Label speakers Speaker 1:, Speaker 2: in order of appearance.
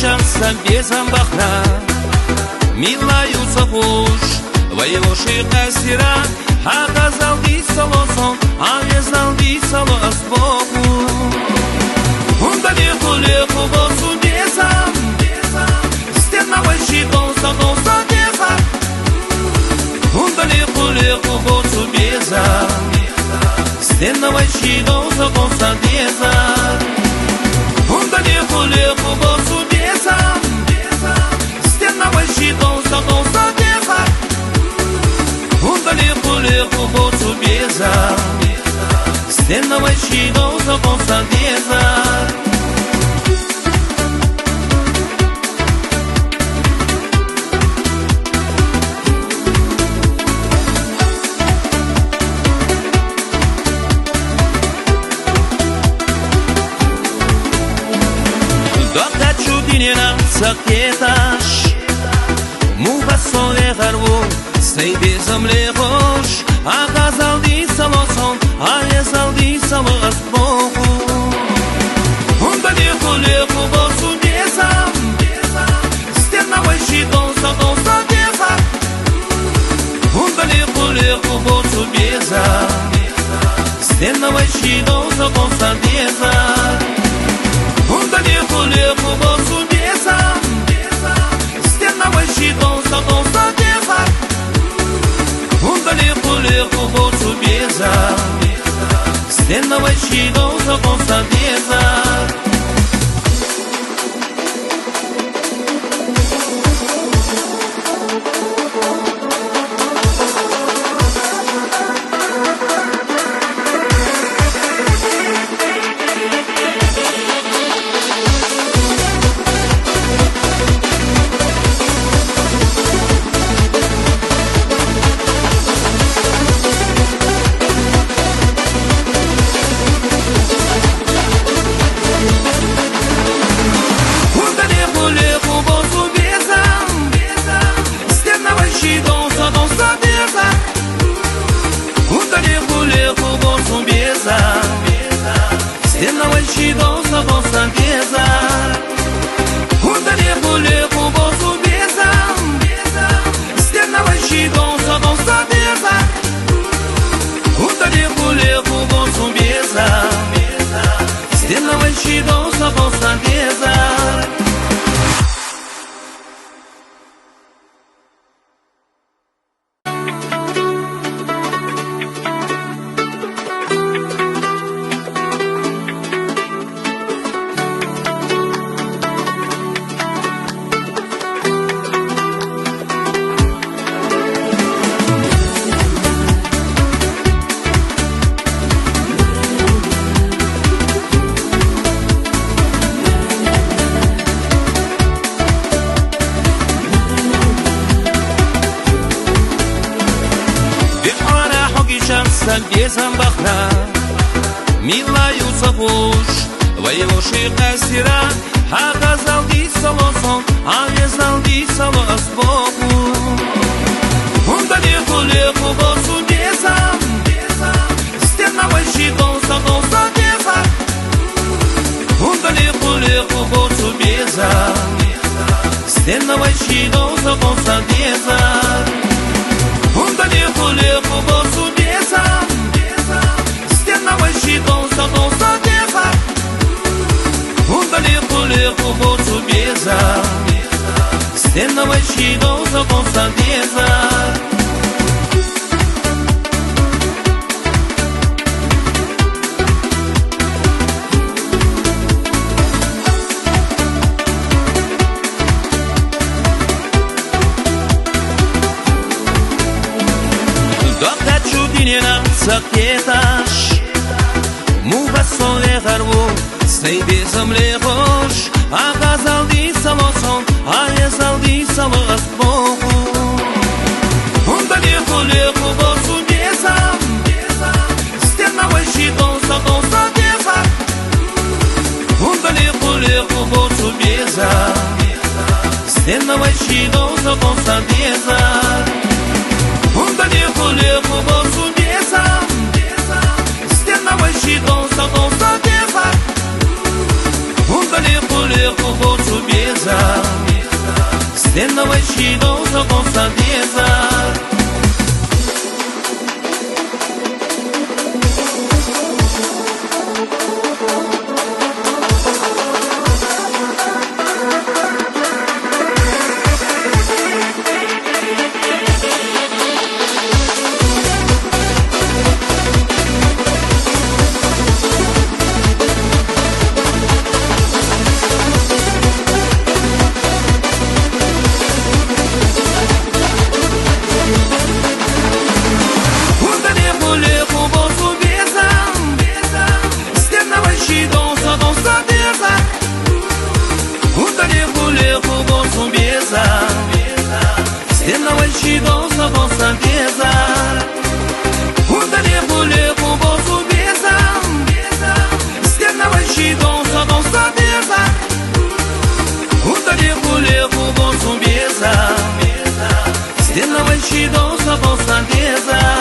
Speaker 1: часто без амбахна, милаются уж воевоши кассира, оказал дисалосон, а вездал дисалос Богу. Он далеко-леко босу безам, стеновой щитом задолся деса. Он далеко-леко босу безам, стеновой щитом задолся деса. Он далеко-леко босу безам, стеновой щитом задолся деса. Он далеко-леко босу безам, стеновой щитом задолся деса. Saketash Muba sole garbu Sei bezam lerosh Agazal di saloson Alezal di salas bohu Onda lecho lecho bosu bezam Stena вайши donsa donsa deza Onda lecho lecho bosu bezam Stena вайши donsa donsa deza Onda lecho lecho bosu bezam și donsa, donsa deza. Un далеко-леко босу беза, стеновой și donsa, donsa deza. Și donsa, donsa deza. Un далеко-леко босу беза, стеновой și donsa, donsa deza. Un далеко-леко босу беза, стеновой și donsa, donsa deza. Безам бахна, милаются уж воевоши кассира, оказал дисалосон, а вездал дисалос Богу. Он далеко-леко босу безам, стеновой și donsa, donsa deza. Он далеко-леко босу безам, стеновой și donsa, donsa deza. Он далеко-леко босу безам, și donsa, donsa deza. Un далеко-леко босу беза, стеновой și donsa, donsa deza. Doamna ciudinena saketash Muba sole garbu Sei bezam lerosh Agazal disaloson Alezal disalas Bogu Un далеко-леко босу безам Стеновой și donsa, donsa deza. Un далеко-леко босу безам Стеновой și donsa, donsa deza. Un далеко-леко босу безам Стеновой și donsa, donsa deza. Un далеко-леко босу беза. mesa. Stendo vestidoso con sapienza. Și dansa com santieza. Unde mulher com bolso besa. Stena vai și dansa com santieza. Unde mulher com bolso besa. Stena vai și dansa com santieza.